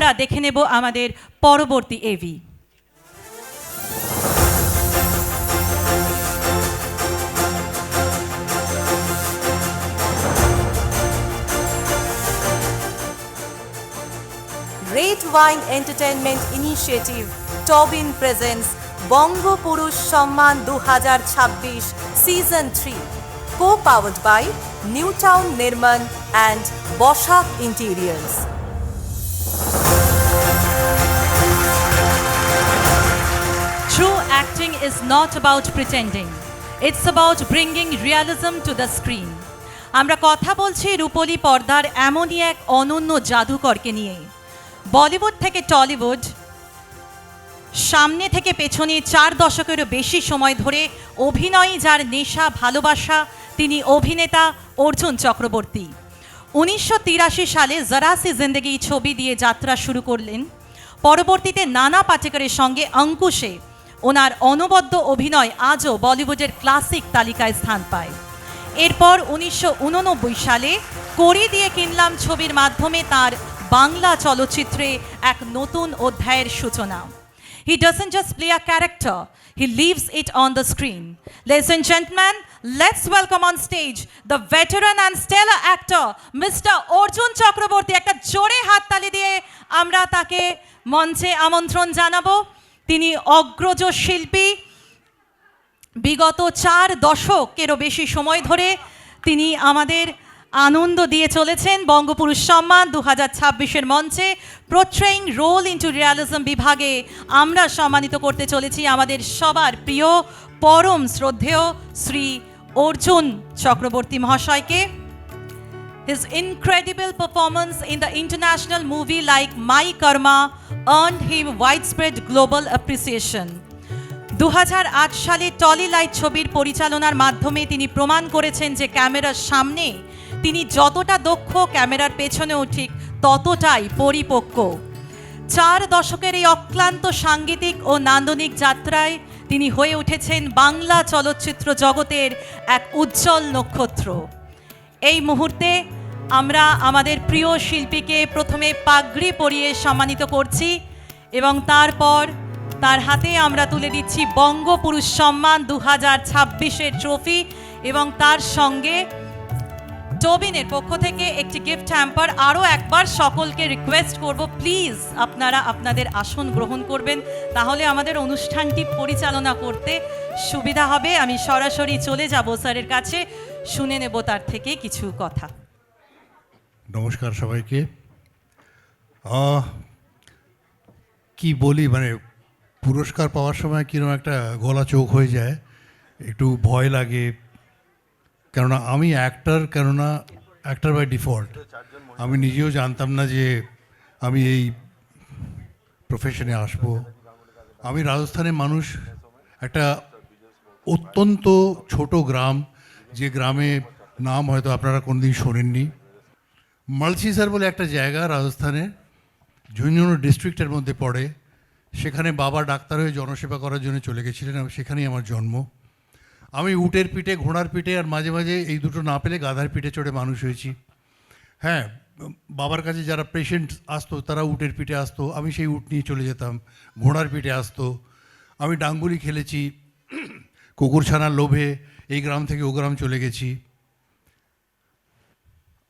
আমরা দেখে নেব আমাদের পরবর্তী AV. Red Wine Entertainment Initiative Tobin presents Bongo Purush Samman 2026 Season 3, co-powered by Newtown Nirman and Boshak Interiors. True acting is not about pretending. It's about bringing realism to the screen. আমরা কথা বলছি রূপলী পর্দার এমনই এক অনন্য জাদুকরকে নিয়ে। বলিউড থেকে Tollywood, সামনে থেকে পেছনে 4 দশকেরও বেশি সময় ধরে অভিনয় যার নেশা ভালোবাসা, তিনি অভিনেতা অর্জুন চক্রবর্তী। 1983 সালে জরা সি জিন্দেগি ছবি দিয়ে যাত্রা শুরু করলেন। পরবর্তীতে নানা পাটেকরের সঙ্গে অঙ্কুশে ওনার অনবদ্য অভিনয় আজও বলিউডের ক্লাসিক তালিকায় স্থান পায়। এরপর 1989 সালে কড়ি দিয়ে কিনলাম ছবির মাধ্যমে তার বাংলা চলচ্চিত্রে এক নতুন অধ্যায়ের সূচনা। He doesn't just play a character, he leaves it on the screen. Ladies and gentlemen, let's welcome on stage the veteran and stellar actor, Mr. Arjun Chakraborty. একটা জোরে হাততালি দিয়ে আমরা তাকে মঞ্চে আমন্ত্রণ জানাবো। তিনি অগ্রজ শিল্পী, বিগত 4 দশকেরও বেশি সময় ধরে তিনি আমাদের আনন্দ দিয়ে চলেছেন। বঙ্গপুরুষ সম্মান 2026-এর মঞ্চে পোর্ট্রেইং রোল ইনটু রিয়ালিজম বিভাগে আমরা সম্মানিত করতে চলেছি আমাদের সবার প্রিয় পরম শ্রদ্ধেয় শ্রী অর্জুন চক্রবর্তী মহাশয়কে। His incredible performance in the international movie like My Karma earned him widespread global appreciation. 2008 সালে টলি লাইট ছবির পরিচালনার মাধ্যমে তিনি প্রমাণ করেছেন যে ক্যামেরার সামনে তিনি যতটা দক্ষ, ক্যামেরার পেছনেও ঠিক ততটাই পরিপক্ক। 4 দশকের এই অক্লান্ত সাংগীতিক ও নান্দনিক যাত্রায় তিনি হয়ে উঠেছেন বাংলা চলচ্চিত্র জগতের এক উজ্জ্বল নক্ষত্র। এই মুহূর্তে আমরা আমাদের প্রিয় শিল্পীকে প্রথমে পাগড়ি পরিয়ে সম্মানিত করছি এবং তারপর তার হাতে আমরা তুলে দিচ্ছি বঙ্গপুরুষ সম্মান 2026-এর ট্রফি এবং তার সঙ্গে টোবিনের পক্ষ থেকে একটি গিফট হ্যাম্পার। আরও একবার সকলকে রিকোয়েস্ট করব, প্লিজ আপনারা আপনাদের আসন গ্রহণ করবেন, তাহলে আমাদের অনুষ্ঠানটি পরিচালনা করতে সুবিধা হবে। আমি সরাসরি চলে যাব স্যারের কাছে, শুনে নেব তার থেকে কিছু কথা। নমস্কার সবাইকে। কি বলি, মানে পুরস্কার পাওয়ার সময় কিরকম একটা গলা চোখ হয়ে যায়, একটু ভয় লাগে, কেননা আমি অ্যাক্টার বাই ডিফল্ট। আমি নিজেও জানতাম না যে আমি এই প্রফেশনে আসব। আমি রাজস্থানের মানুষ, একটা অত্যন্ত ছোট গ্রাম, যে গ্রামে নাম হয়তো আপনারা কোনোদিন শোনেননি। মালসিসার বলে একটা জায়গা রাজস্থানে, ঝুঞ্ঝুনু ডিস্ট্রিক্টের মধ্যে পড়ে। সেখানে বাবা ডাক্তার হয়ে জনসেবা করার জন্য চলে গেছিলেন, সেখানেই আমার জন্ম। আমি উটের পিঠে, ঘোড়ার পিঠে, আর মাঝে মাঝে এই দুটো না পেলে গাধার পিঠে চড়ে মানুষ হয়েছি। হ্যাঁ, বাবার কাছে যারা পেশেন্ট আসতো তারা উটের পিঠে আসতো, আমি সেই উট নিয়ে চলে যেতাম। ঘোড়ার পিঠে আসতো। আমি ডাঙ্গুলি খেলেছি, কুকুরছানার লোভে এই গ্রাম থেকে ও গ্রাম চলে গেছি।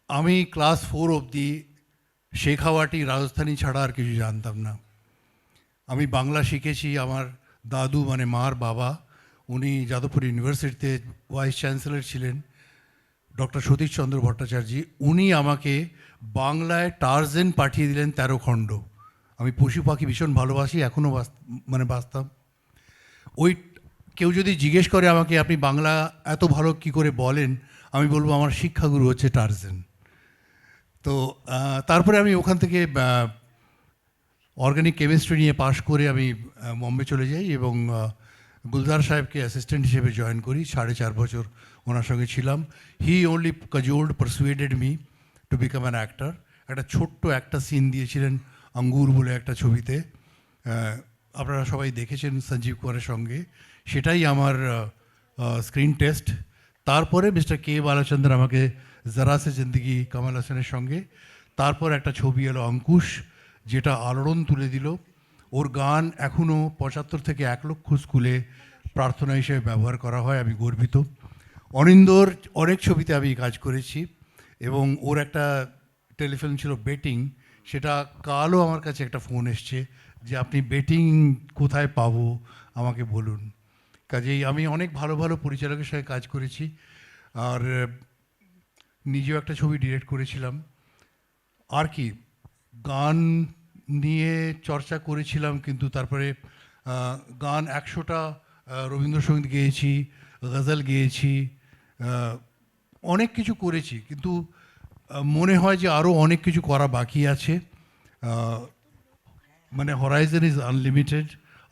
আমি ক্লাস 4 অবধি শেখাওয়াটি রাজস্থানী ছাড়া আর কিছু জানতাম না। আমি বাংলা শিখেছি। আমার দাদু, মানে মার বাবা, উনি যাদবপুর ইউনিভার্সিটিতে ভাইস চ্যান্সেলর ছিলেন, ডক্টর সতীশচন্দ্র ভট্টাচার্য। উনি আমাকে বাংলায় টার্জেন পাঠিয়ে দিলেন 13 খণ্ড। আমি পশু পাখি ভীষণ ভালোবাসি, এখনও বাঁচতাম। ওই কেউ যদি জিজ্ঞেস করে আমাকে আপনি বাংলা এত ভালো কি করে বলেন, আমি বলবো আমার শিক্ষাগুরু হচ্ছে টার্জেন। তো তারপরে আমি ওখান থেকে অর্গানিক কেমিস্ট্রি নিয়ে পাশ করে আমি বম্বে চলে যাই এবং গুলজার সাহেবকে অ্যাসিস্ট্যান্ট হিসেবে জয়েন করি। 4.5 বছর ওনার সঙ্গে ছিলাম। He only cajoled persuaded me to become an actor. একটা ছোট্ট একটা সিন দিয়েছিলেন আঙ্গুর বলে একটা ছবিতে, আপনারা সবাই দেখেছেন সঞ্জীব কুমারের সঙ্গে। সেটাই আমার স্ক্রিন টেস্ট। তারপরে মিস্টার কে বালাচন্দ্র আমাকে জরা সে জিন্দগি কমল হাসানের সঙ্গে, তারপর একটা ছবি এলো অঙ্কুশ, যেটা আলোড়ন তুলে দিল। ওর গান এখনও 75 থেকে 1 লক্ষ স্কুলে প্রার্থনা হিসেবে ব্যবহার করা হয়, আমি গর্বিত। অনিন্দর অনেক ছবিতে আমি কাজ করেছি এবং ওর একটা টেলিফিল্ম ছিল বেটিং, সেটা কালও আমার কাছে একটা ফোন এসছে যে আপনি বেটিং কোথায় পাবো আমাকে বলুন। কাজেই আমি অনেক ভালো ভালো পরিচালকের সঙ্গে কাজ করেছি, আর নিজেও একটা ছবি ডিরেক্ট করেছিলাম। আর কি গান নিয়ে চর্চা করেছিলাম, কিন্তু তারপরে গান 100টা রবীন্দ্রসঙ্গীত গেয়েছি, গজল গেয়েছি, অনেক কিছু করেছি, কিন্তু মনে হয় যে আরও অনেক কিছু করা বাকি আছে। মানে Horizon is unlimited,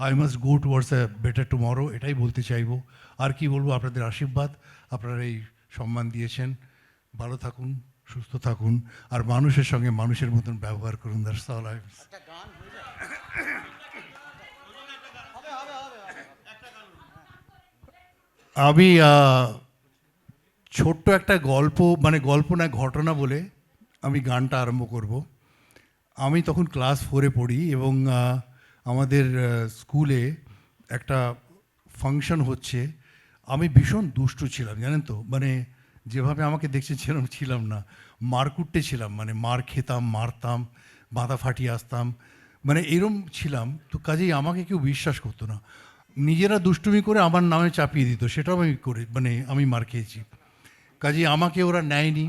I must go towards a better tomorrow, এটাই বলতে চাইবো। আর কি বলবো, আপনাদের আশীর্বাদ, আপনারা এই সম্মান দিয়েছেন। ভালো থাকুন, সুস্থ থাকুন, আর মানুষের সঙ্গে মানুষের মতন ব্যবহার করুন। That's all I. আমি ছোট্ট একটা গল্প, মানে গল্প না, ঘটনা বলে আমি গানটা আরম্ভ করব। আমি তখন ক্লাস 4-এ পড়ি এবং আমাদের স্কুলে একটা ফাংশন হচ্ছে। আমি ভীষণ দুষ্টু ছিলাম, জানেন তো, মানে যেভাবে আমাকে দেখছেন সেরকম ছিলাম না, মারকুট্টে ছিলাম, মানে মার খেতাম, মারতাম, বাঁধা ফাটিয়ে আসতাম, মানে এরম ছিলাম। তো কাজেই আমাকে কেউ বিশ্বাস করতো না, নিজেরা দুষ্টুমি করে আমার নামে চাপিয়ে দিত, সেটাও আমি করে, মানে আমি মার খেয়েছি। কাজেই আমাকে ওরা নেয়নি।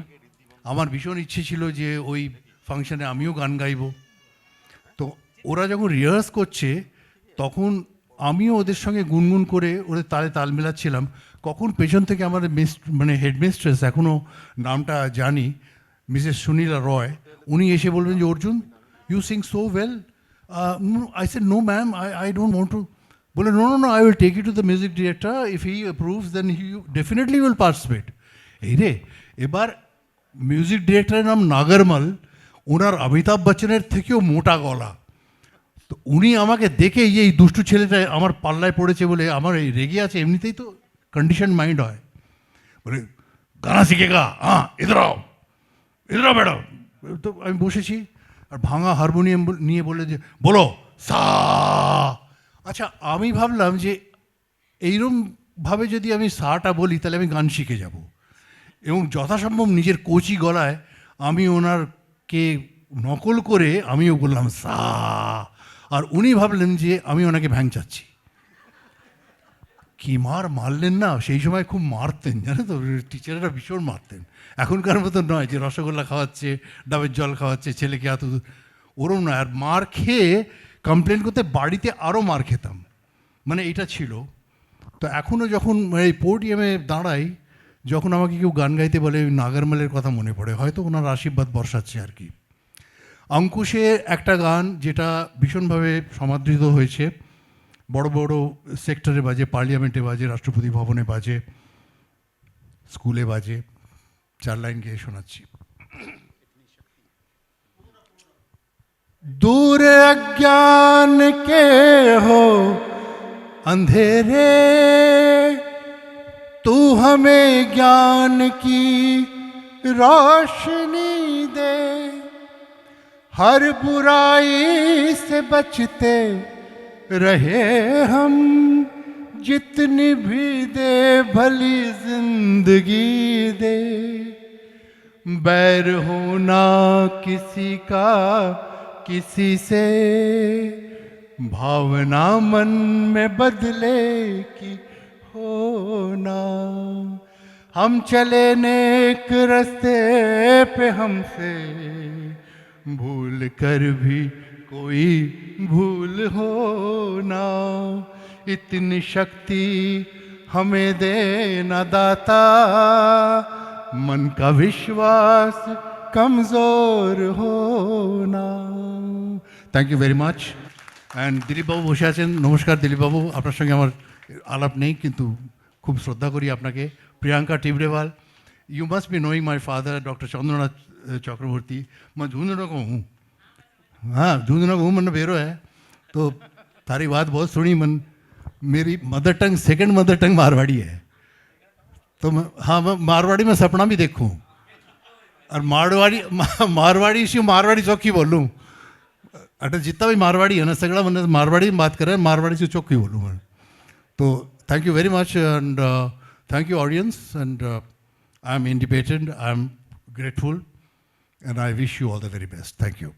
আমার ভীষণ ইচ্ছে ছিল যে ওই ফাংশনে আমিও গান গাইব। তো ওরা যখন রিহার্স করছে তখন আমিও ওদের সঙ্গে গুনগুন করে ওদের তালে তাল মেলাচ্ছিলাম। কখন পেছন থেকে আমাদের মানে হেডমিস্ট্রেস, এখনও নামটা জানি, মিসেস সুনীলা রয়, উনি এসে বলবেন যে Arjun, you sing so well. I said no ma'am, I don't want to. বলে no no no, I will take you to the music director, if he approves then he definitely will participate. এই রে, এবার music ডিরেক্টরের নাম নাগরমল, ওনার অমিতাভ বচ্চনের থেকেও মোটা গলা। তো উনি আমাকে দেখে এই দুষ্টু ছেলেটা আমার পাল্লায় পড়েছে বলে আমার এই রেগে আছে, এমনিতেই তো কন্ডিশন মাইন্ড হয়, বলে গানা শিখেগা, হ্যাঁ এদের এদের ম্যাডাম। তো আমি বসেছি আর ভাঙা হারমোনিয়াম নিয়ে বললে যে বলো সা। আচ্ছা, আমি ভাবলাম যে এইরমভাবে যদি আমি সাটা বলি তাহলে আমি গান শিখে যাব, এবং যথাসম্ভব নিজের কচি গলায় আমি ওনারকে নকল করে আমিও বললাম সা, আর উনি ভাবলেন যে আমি ওনাকে ভ্যাংচাচ্ছি। কি মারলেন না, সেই সময় খুব মারতেন, জানো তো, টিচাররা ভীষণ মারতেন। এখনকার মতো নয় যে রসগোল্লা খাওয়াচ্ছে, ডাবের জল খাওয়াচ্ছে ছেলেকে, এত ওরম নয়। আর মার খেয়ে কমপ্লেন করতে বাড়িতে আরও মার খেতাম, মানে এটা ছিল। তো এখনও যখন এই পোডিয়ামে দাঁড়াই, যখন আমাকে কেউ গান গাইতে বলে, নাগরমলের কথা মনে পড়ে, হয়তো ওনার আশীর্বাদ বর্ষাচ্ছে আর কি। অঙ্কুশের একটা গান যেটা ভীষণভাবে সমাদৃত হয়েছে, বড় বড় সেক্টরে বাজে, পার্লিয়ামেন্টে বাজে, রাষ্ট্রপতি ভবনে বাজে, স্কুলে বাজে। 4 লাইন গিয়ে শোনাচ্ছি। दूर अज्ञान के हो अंधेरे, तू हमें ज्ञान की रोशनी दे, हर बुराई से बचते रहे हम, जितनी भी दे भली जिंदगी दे, बैर होना किसी का किसी से, भावना मन में बदले की होना, हम चले नेक रास्ते पे हमसे भूल कर भी कोई भूल होना, इतनी शक्ति हमें देना दाता, मन का विश्वास कमजोर होना। Thank you very much. And দিলীপবাবু বসে আছেন। নমস্কার দিলীপবাবু, আপনার সঙ্গে আমার আলাপ নেই, কিন্তু খুব শ্রদ্ধা করি আপনাকে। Priyanka Tibrewal, you must be knowing my father doctor Chandranath Chakraborty. मैं झुंझुनू को हूँ, हाँ झुंझुनू को हूँ, मैंने बेरो है। तो तारी बात बहुत सुनी, मेरी mother tongue second mother tongue Marwari है। तो मैं, हाँ मैं मारवाड़ी में सपना भी देखूँ, और मारवाड़ी से मारवाड़ी चौकी बोलूँ। अटल जितना भी मारवाड़ी है ना सगड़ा मैंने मारवाड़ी में बात कर रहे हैं मारवाड़ी से चौक ही बोलूँ मैं तो thank you very much and thank you audience and I am independent I am grateful and I wish you all the very best thank you